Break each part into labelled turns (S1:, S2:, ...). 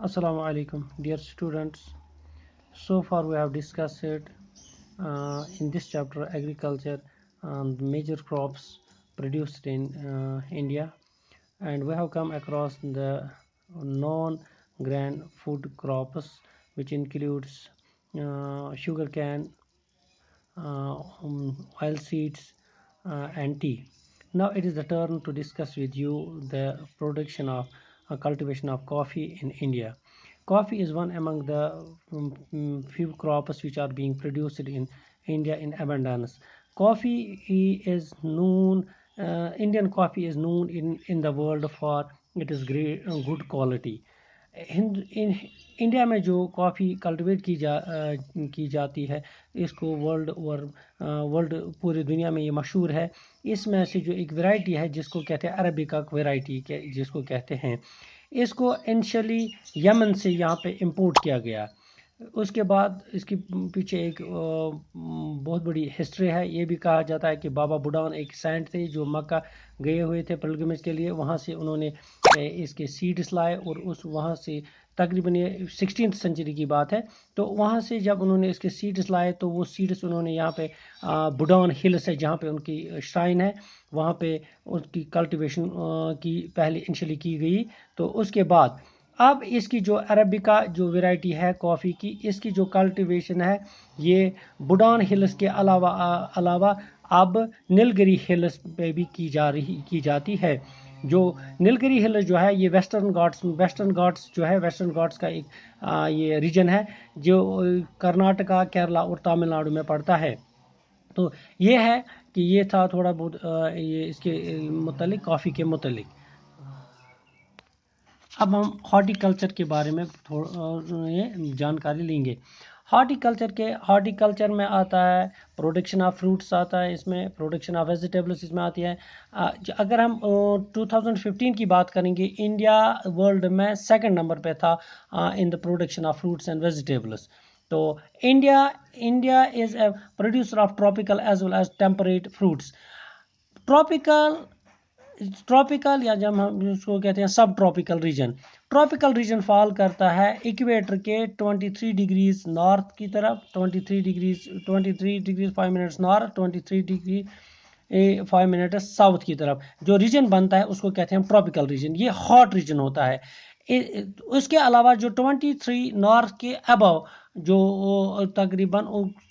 S1: Assalamu alaikum, dear students. So far, we have discussed in this chapter agriculture and major crops produced in India, and we have come across the non-grain food crops, which includes sugar cane, oil seeds, and tea. Now it is the turn to discuss with you the production of cultivation of coffee in India. Coffee is one among the few crops which are being produced in India in abundance. Coffee is known, Indian coffee is known in the world for it is great good quality. In India में जो coffee cultivate की जाती है, इसको world पूरी दुनिया में ये मशहूर है। इसमें से जो एक वैरायटी है जिसको कहते हैं अरबिका वैरायटी के जिसको कहते हैं, इसको इनिशियली यमन से यहाँ पे इंपोर्ट किया गया। उसके बाद इसके पीछे एक बहुत बड़ी हिस्ट्री है। ये भी कहा जाता है कि बाबा बुडान एक सेंट थे जो मक्का गए हुए थे पिलग्रिमेज के लिए। वहाँ से उन्होंने इसके सीड्स लाए और उस वहाँ से तकरीबन ये 16th सेंचुरी की बात है। तो वहाँ से जब उन्होंने इसके सीड्स लाए तो वो सीड्स उन्होंने यहाँ पे बुडान हिल्स है जहाँ पे उनकी श्राइन है, वहाँ पे उनकी कल्टीवेशन की पहले इनिशियली की गई। तो उसके बाद अब इसकी जो अरबिका जो वैरायटी है कॉफ़ी की, इसकी जो कल्टीवेशन है ये बुडान हिल्स के अलावा अब नीलगिरी हिल्स पे भी की जाती है। जो नीलगिरी हिल्स जो है ये वेस्टर्न घाट्स जो है वेस्टर्न घाट्स का एक ये रीजन है जो कर्नाटका, केरला और तमिलनाडु में पड़ता है। तो ये है कि ये था थोड़ा बहुत ये इसके मुतालिक कॉफ़ी के मुतालिक। अब हम हॉर्टिकल्चर के बारे में ये जानकारी लेंगे। हॉर्टिकल्चर में आता है प्रोडक्शन ऑफ फ्रूट्स, आता है इसमें प्रोडक्शन ऑफ वेजिटेबल्स इसमें आती है। अगर हम 2015 की बात करेंगे, इंडिया वर्ल्ड में सेकंड नंबर पे था in the production of fruits and vegetables. तो India is a producer of tropical as well as temperate fruits. Tropical या जब हम इसको कहते हैं सब ट्रॉपिकल रीजन फॉल करता है इक्वेटर के 23 डिग्रीज नॉर्थ की तरफ, 23 degrees 5 minutes north, 23 degree 5 minute south की तरफ। जो रीजन बनता है उसको कहते हैं ट्रॉपिकल रीजन, ये हॉट रीजन होता है। उसके अलावा जो 23 नॉर्थ के अबव जो तकरीबन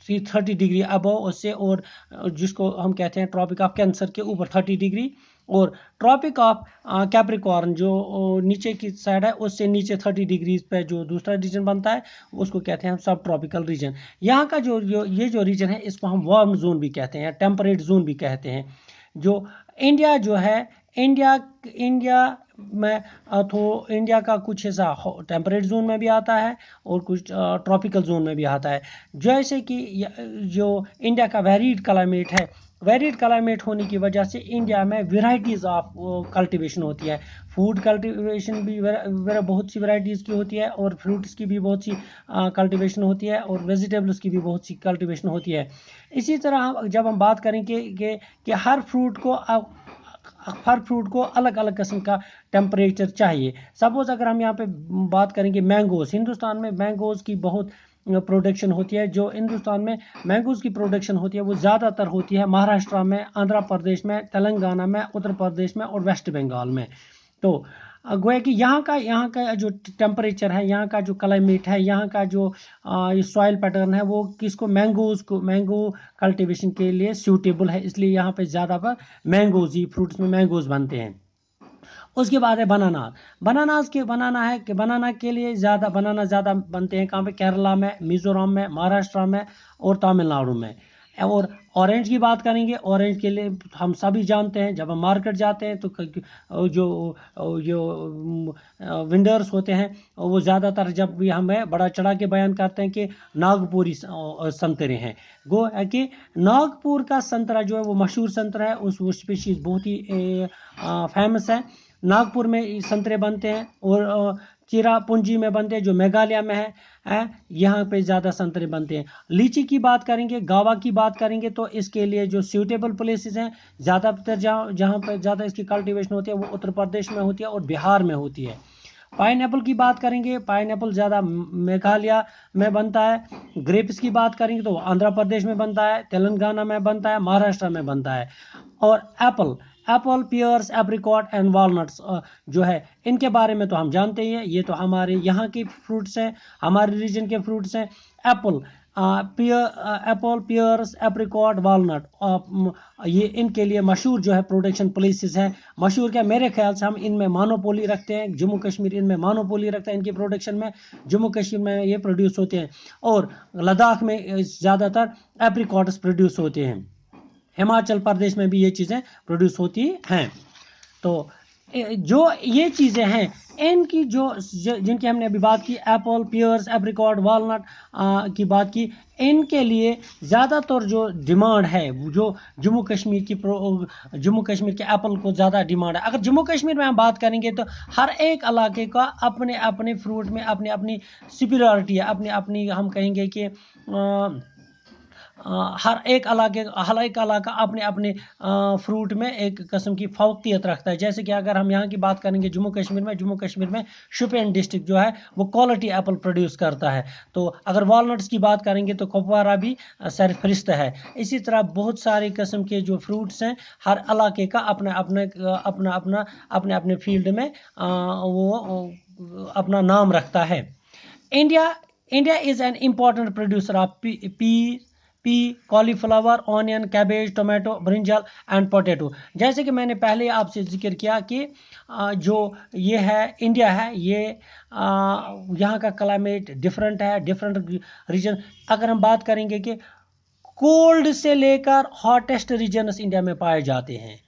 S1: 30 डिग्री अबव उससे, और जिसको हम कहते हैं ट्रॉपिक ऑफ कैंसर के ऊपर 30 डिग्री, और ट्रॉपिक ऑफ कैप्रिकॉर्न जो नीचे की साइड है उससे नीचे 30 डिग्रीज पे जो दूसरा रीजन बनता है उसको कहते हैं हम सब ट्रॉपिकल रीजन। यहाँ का ये जो रीजन है इसको हम वार्म जोन भी कहते हैं, टेम्परेट जोन भी कहते हैं। जो इंडिया जो है इंडिया में तो इंडिया का कुछ हिस्सा टेम्परेट जोन में भी आता है और कुछ ट्रॉपिकल जोन में भी आता है। जैसे कि जो इंडिया का वेरीड क्लाइमेट होने की वजह से इंडिया में वेराइटीज़ ऑफ कल्टीवेशन होती है। फूड कल्टीवेशन भी बहुत सी वेराइटीज़ की होती है, और फ्रूट्स की भी बहुत सी कल्टीवेशन होती है, और वेजिटेबल्स की भी बहुत सी कल्टीवेशन होती है। इसी तरह जब हम बात करेंगे कि हर फ्रूट को अलग अलग किस्म का टेम्परेचर चाहिए। सपोज अगर हम यहाँ पे बात करेंगे मैंगोज, हिंदुस्तान में मैंगोज की बहुत प्रोडक्शन होती है। जो हिंदुस्तान में मैंगोज की प्रोडक्शन होती है वो ज़्यादातर होती है महाराष्ट्र में, आंध्र प्रदेश में, तेलंगाना में, उत्तर प्रदेश में और वेस्ट बंगाल में। तो गोया कि यहाँ का जो टेम्परेचर है, यहाँ का जो क्लाइमेट है, यहाँ का जो सॉइल पैटर्न है वो मैंगो कल्टीवेशन के लिए सूटेबल है, इसलिए यहाँ पे ज़्यादा पर फ्रूट्स में मैंगोज बनते हैं। उसके बाद है बनाना के लिए बनाना ज़्यादा बनते हैं कहाँ पे? केरला में, मिजोरम में, महाराष्ट्र में और तमिलनाडु में। और ऑरेंज की बात करेंगे, ऑरेंज के लिए हम सभी जानते हैं, जब हम मार्केट जाते हैं तो जो विंडर्स होते हैं वो ज़्यादातर जब भी हमें बड़ा चढ़ा के बयान करते हैं कि नागपुरी संतरे हैं। गो है कि नागपुर का संतरा जो है वो मशहूर संतरा है, वो स्पीशीज़ बहुत ही फेमस है। नागपुर में संतरे बनते हैं, और चिरापुंजी में बनते हैं जो मेघालय में है यहाँ पे ज़्यादा संतरे बनते हैं। लीची की बात करेंगे, गावा की बात करेंगे, तो इसके लिए जो सूटेबल प्लेसेस हैं ज़्यादातर जहाँ पर ज़्यादा इसकी कल्टीवेशन होती है वो उत्तर प्रदेश में होती है और बिहार में होती है। पाइनएप्पल की बात करेंगे, पाइनएप्पल ज़्यादा मेघालय में बनता है। ग्रेप्स की बात करेंगे तो आंध्र प्रदेश में बनता है, तेलंगाना में बनता है, महाराष्ट्र में बनता है। और apple, apple, pears, apricot and walnuts जो है, इनके बारे में तो हम जानते ही हैं, ये तो हमारे यहाँ के फ्रूट्स हैं, हमारे रीजन के फ्रूट्स हैं। Apple, apple, pears, apricot, walnut, ये इनके लिए मशहूर जो है प्रोडक्शन प्लेसेस हैं। मशहूर क्या, मेरे ख्याल से हम इनमें मोनोपोली रखते हैं, जम्मू कश्मीर इनमें मोनोपोली रखता है इनकी प्रोडक्शन में, जम्मू कश्मीर में ये प्रोड्यूस होते हैं। और लद्दाख में ज़्यादातर एप्रिकॉट्स प्रोड्यूस होते हैं, हिमाचल प्रदेश में भी ये चीज़ें प्रोड्यूस होती हैं। तो जो ये चीज़ें हैं, इनकी जिनकी हमने अभी बात की, एप्पल, पियर्स, एप्रिकॉट, वॉलनट की बात की, इनके लिए ज़्यादातर जो डिमांड है, जो जम्मू कश्मीर के एप्पल को ज़्यादा डिमांड है। अगर जम्मू कश्मीर में हम बात करेंगे तो हर एक इलाके का अपने अपने फ्रूट में अपनी अपनी सुपीरियरिटी है, अपनी अपनी हम कहेंगे कि हर एक इलाका अपने अपने फ्रूट में एक किस्म की फौकतियत रखता है। जैसे कि अगर हम यहाँ की बात करेंगे जम्मू कश्मीर में शोपियान डिस्ट्रिक्ट जो है वो क्वालिटी एप्पल प्रोड्यूस करता है। तो अगर वॉलनट्स की बात करेंगे तो कुपवारा भी सरफरिस्त है। इसी तरह बहुत सारे किस्म के जो फ्रूट्स हैं, हर इलाके का अपने अपने फील्ड में वो अपना नाम रखता है। India is an important producer of P, cauliflower, onion, cabbage, tomato, brinjal and potato. जैसे कि मैंने पहले आपसे जिक्र किया कि जो ये है इंडिया है, ये यहाँ का क्लाइमेट डिफरेंट है, डिफरेंट रीजन। अगर हम बात करेंगे कि कोल्ड से लेकर हॉटेस्ट रीजन्स इंडिया में पाए जाते हैं।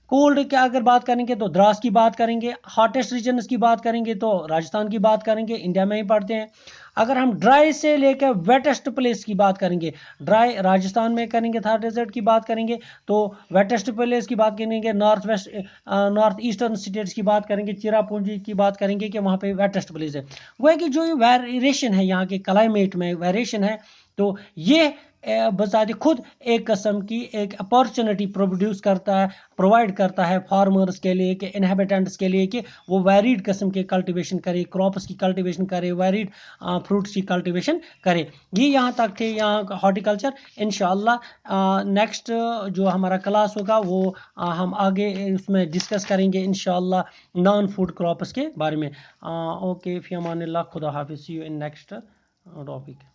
S1: कोल्ड की अगर बात करेंगे तो द्रास की बात करेंगे, हॉटेस्ट रीजन्स की बात करेंगे तो राजस्थान की बात करेंगे, इंडिया में ही पड़ते हैं। अगर हम ड्राई से लेकर वेटेस्ट प्लेस की बात करेंगे, ड्राई राजस्थान में करेंगे, थार डेजर्ट की बात करेंगे, तो वेटेस्ट प्लेस की बात करेंगे, नॉर्थ ईस्टर्न स्टेट्स की बात करेंगे, चिरापुंजी की बात करेंगे कि वहाँ पे वेटेस्ट प्लेस है। वो है कि जो वेरिएशन है यहाँ के क्लाइमेट में वेरिएशन है, तो ये बजाते खुद एक किस्म की एक अपॉर्चुनिटी प्रोवाइड करता है फार्मर्स के लिए, कि इनहेबिटेंट्स के लिए, कि वो वेरिड किस्म के कल्टीवेशन करे, क्रॉप्स की कल्टीवेशन करे, वेरिड फ्रूट्स की कल्टीवेशन करे। ये यहाँ तक थे यहाँ का हॉर्टिकल्चर। इंशाल्लाह नेक्स्ट जो हमारा क्लास होगा वो हम आगे उसमें डिस्कस करेंगे इंशाल्लाह नॉन फूड क्रॉप्स के बारे में। ओके, फी अमानिल्लाह, खुदा हाफिज़, सी यू इन नेक्स्ट टॉपिक।